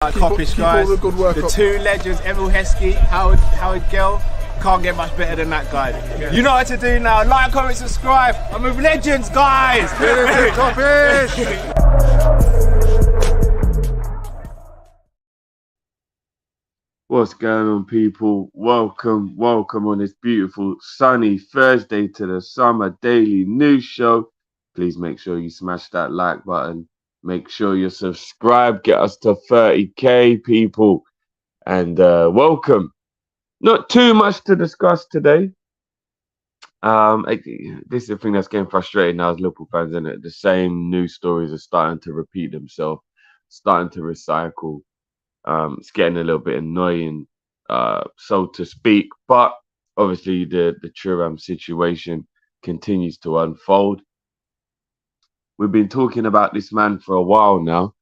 Kopish, guys. Keep all the good work the up. two legends, Emil Heskey, Howard Gill. Can't get much better than that guy. Yeah. You know what to do now. Like, comment, subscribe. I'm with legends, guys. Kopish. What's going on, people? Welcome on this beautiful sunny Thursday to the Summer Daily News Show. Please make sure you smash that like button. Make sure you subscribe. Get us to 30k, people. And welcome. Not too much to discuss today. This is the thing that's getting frustrating now as Liverpool fans, isn't it? The same news stories are starting to repeat themselves, starting to recycle. It's getting a little bit annoying, so to speak. But obviously, the Thuram situation continues to unfold. We've been talking about this man for a while now.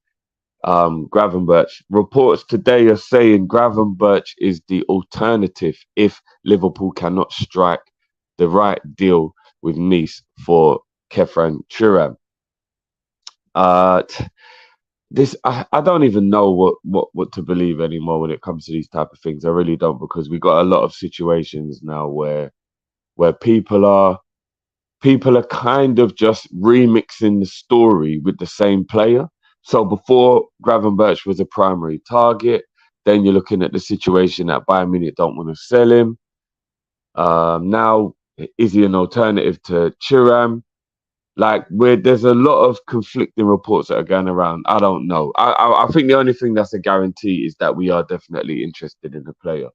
Gravenberch. Reports today are saying Gravenberch is the alternative if Liverpool cannot strike the right deal with Nice for Kefren Thuram. I don't even know what to believe anymore when it comes to these type of things. I really don't, because we got a lot of situations now where people are kind of just remixing the story with the same player. So before, Gravenberch was a primary target. Then you're looking at the situation that Bayern Munich don't want to sell him. Now, is he an alternative to Thuram? Like, there's a lot of conflicting reports that are going around. I don't know. I think the only thing that's a guarantee is that we are definitely interested in the player.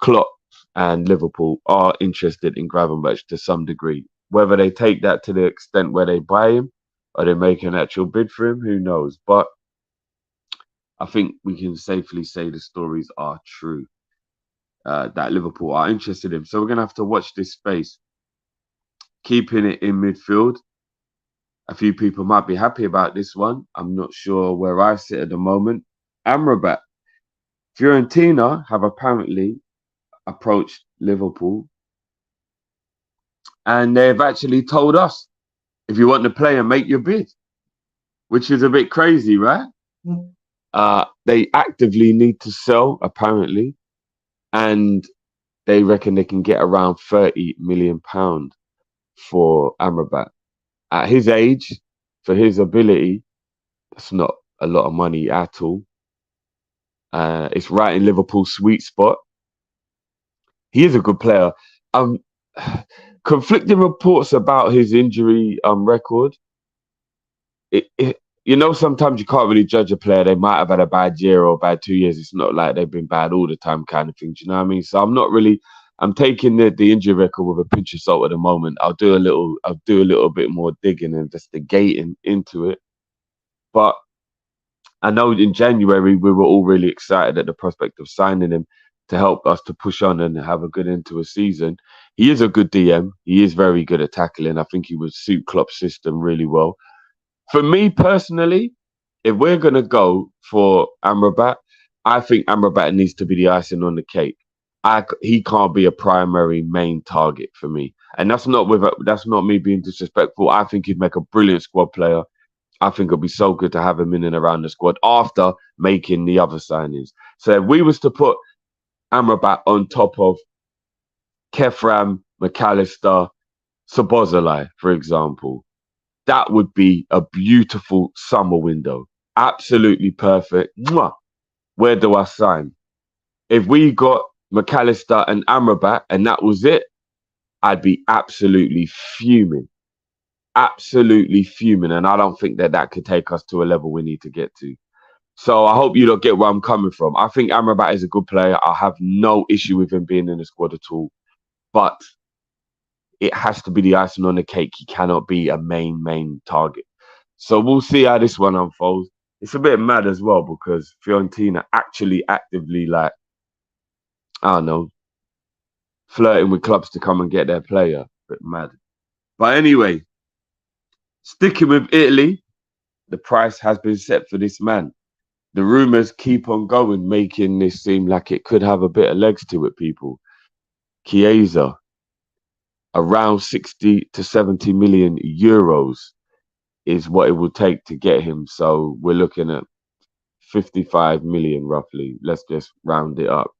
Klopp and Liverpool are interested in Gravenberch to some degree. Whether they take that to the extent where they buy him or they make an actual bid for him, who knows? But I think we can safely say the stories are true, that Liverpool are interested in him. So we're going to have to watch this space. Keeping it in midfield. A few people might be happy about this one. I'm not sure where I sit at the moment. Amrabat. Fiorentina have apparently approached Liverpool, and they've actually told us, if you want the player, make your bid, which is a bit crazy, right? They actively need to sell, apparently, and they reckon they can get around £30 million for Amrabat. At his age, for his ability, that's not a lot of money at all. It's right in Liverpool's sweet spot. He is a good player. Conflicting reports about his injury record. Sometimes you can't really judge a player. They might have had a bad year or a bad 2 years. It's not like they've been bad all the time, kind of thing. Do you know what I mean? So I'm taking the injury record with a pinch of salt at the moment. I'll do a little bit more digging and investigating into it. But I know in January we were all really excited at the prospect of signing him to help us to push on and have a good end to a season. He is a good DM. He is very good at tackling. I think he would suit Klopp's system really well. For me personally, if we're going to go for Amrabat, I think Amrabat needs to be the icing on the cake. He can't be a primary main target for me. And that's not me being disrespectful. I think he'd make a brilliant squad player. I think it'd be so good to have him in and around the squad after making the other signings. So if we was to put Amrabat on top of Kefram, McAllister, Szoboszlai, for example, that would be a beautiful summer window. Absolutely perfect. Mwah! Where do I sign? If we got McAllister and Amrabat and that was it, I'd be absolutely fuming. Absolutely fuming. And I don't think that could take us to a level we need to get to. So I hope you don't get where I'm coming from. I think Amrabat is a good player. I have no issue with him being in the squad at all. But it has to be the icing on the cake. He cannot be a main target. So we'll see how this one unfolds. It's a bit mad as well because Fiorentina actually actively, flirting with clubs to come and get their player. Bit mad. But anyway, sticking with Italy, the price has been set for this man. The rumours keep on going, making this seem like it could have a bit of legs to it, people. Chiesa, around 60 to 70 million euros is what it will take to get him. So we're looking at 55 million roughly. Let's just round it up.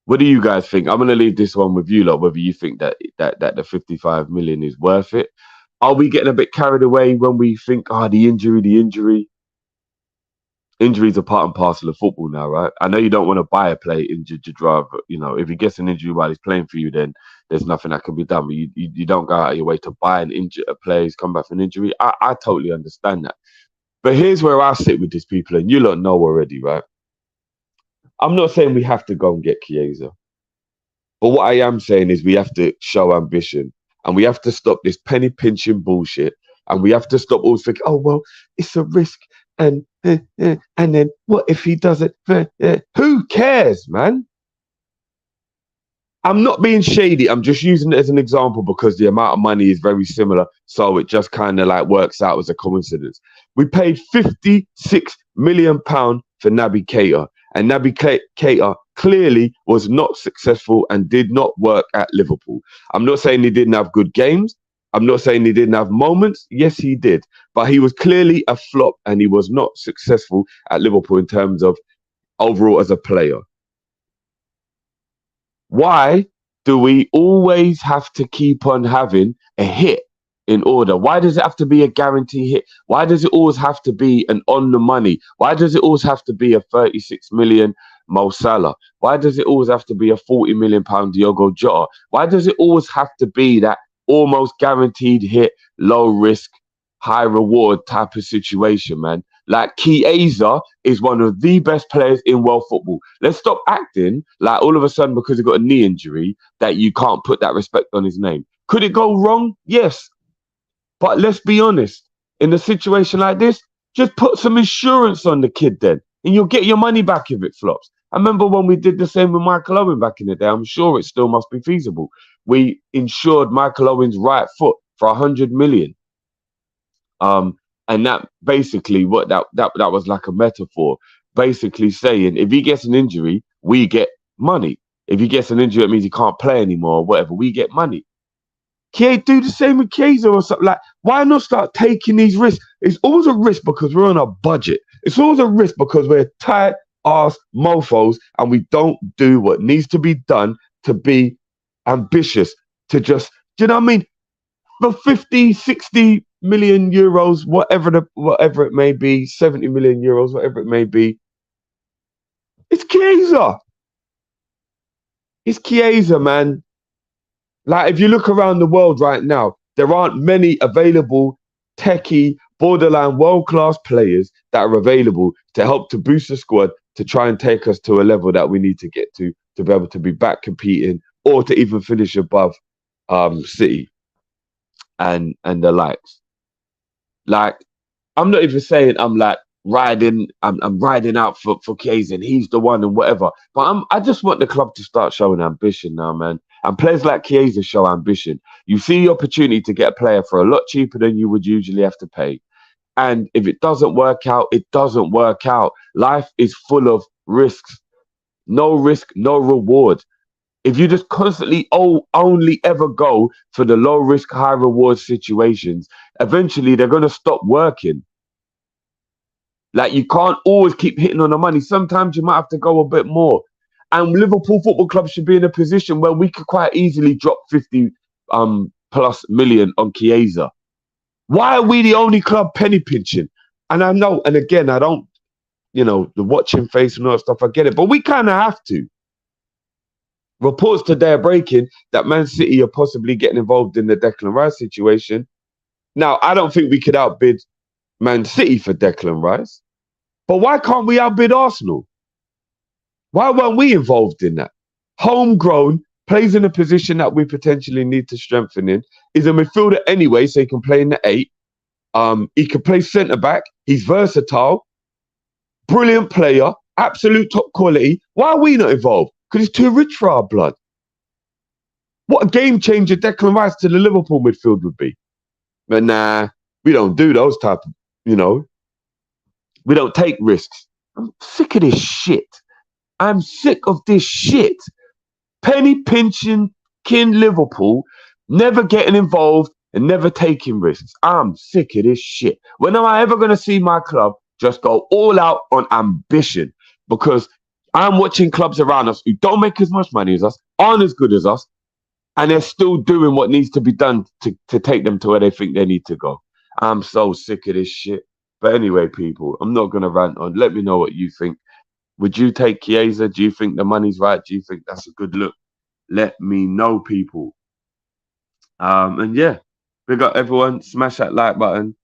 What do you guys think? I'm gonna leave this one with you lot, whether you think that the 55 million is worth it. Are we getting a bit carried away when we think, the injury? Injuries are part and parcel of football now, right? I know you don't want to buy a player injured. You'd rather, if he gets an injury while he's playing for you, then there's nothing that can be done. But you don't go out of your way to buy a player who's come back from an injury. I totally understand that. But here's where I sit with these people, and you lot know already, right? I'm not saying we have to go and get Chiesa. But what I am saying is we have to show ambition, and we have to stop this penny pinching bullshit, and we have to stop always thinking, oh, well, it's a risk. And then what if he does it? Who cares, man? I'm not being shady. I'm just using it as an example because the amount of money is very similar. So it just kind of like works out as a coincidence. We paid £56 million for Naby Keita. And Naby Keita clearly was not successful and did not work at Liverpool. I'm not saying he didn't have good games. I'm not saying he didn't have moments. Yes, he did. But he was clearly a flop and he was not successful at Liverpool in terms of overall as a player. Why do we always have to keep on having a hit in order? Why does it have to be a guarantee hit? Why does it always have to be an on the money? Why does it always have to be a 36 million Mo Salah? Why does it always have to be a 40 million pound Diogo Jota? Why does it always have to be that almost guaranteed hit, low risk, high reward type of situation, man? Like Chiesa is one of the best players in world football. Let's stop acting like all of a sudden because he got a knee injury that you can't put that respect on his name. Could it go wrong? Yes. But let's be honest, in a situation like this, just put some insurance on the kid then, and you'll get your money back if it flops. I remember when we did the same with Michael Owen back in the day. I'm sure it still must be feasible. We insured Michael Owen's right foot for 100 million. And that basically what that was like a metaphor, basically saying if he gets an injury, we get money. If he gets an injury, it means he can't play anymore or whatever, we get money. Can't do the same with Chiesa or something. Like, why not start taking these risks? It's always a risk because we're on a budget. It's always a risk because we're tight ass mofos and we don't do what needs to be done to be ambitious, to just, do you know what I mean? For 50, 60 million euros, whatever it may be, 70 million euros, whatever it may be, it's Chiesa. It's Chiesa, man. Like, if you look around the world right now, there aren't many available techie, borderline world-class players that are available to help to boost the squad to try and take us to a level that we need to get to be able to be back competing or to even finish above City and the likes. Like, I'm not even saying I'm like riding out for Chiesa and he's the one and whatever. But I just want the club to start showing ambition now, man. And players like Chiesa show ambition. You see the opportunity to get a player for a lot cheaper than you would usually have to pay. And if it doesn't work out, it doesn't work out. Life is full of risks. No risk, no reward. If you just constantly only ever go for the low risk, high reward situations, eventually they're going to stop working. Like, you can't always keep hitting on the money. Sometimes you might have to go a bit more. And Liverpool Football Club should be in a position where we could quite easily drop 50 plus million on Chiesa. Why are we the only club penny pinching? And I know, and again, I don't, the watching face and all that stuff, I get it, but we kind of have to. Reports today are breaking that Man City are possibly getting involved in the Declan Rice situation. Now, I don't think we could outbid Man City for Declan Rice, but why can't we outbid Arsenal? Why weren't we involved in that? Homegrown, plays in a position that we potentially need to strengthen in, is a midfielder anyway, so he can play in the 8. He can play centre-back. He's versatile. Brilliant player. Absolute top quality. Why are we not involved? Because it's too rich for our blood. What a game changer Declan Rice to the Liverpool midfield would be. But nah, we don't do those type of, we don't take risks. I'm sick of this shit. I'm sick of this shit. Penny pinching, Liverpool, never getting involved and never taking risks. I'm sick of this shit. When am I ever going to see my club just go all out on ambition, because I'm watching clubs around us who don't make as much money as us, aren't as good as us, and they're still doing what needs to be done to take them to where they think they need to go. I'm so sick of this shit. But anyway, people, I'm not going to rant on. Let me know what you think. Would you take Chiesa? Do you think the money's right? Do you think that's a good look? Let me know, people. And yeah, big up everyone. Smash that like button.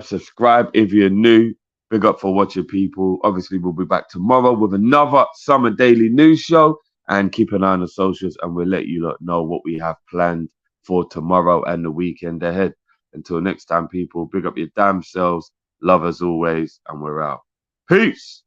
Subscribe if you're new. Big up for watching, people. Obviously, we'll be back tomorrow with another Summer Daily News show. And keep an eye on the socials, and we'll let you lot know what we have planned for tomorrow and the weekend ahead. Until next time, people, big up your damn selves. Love as always, and we're out. Peace.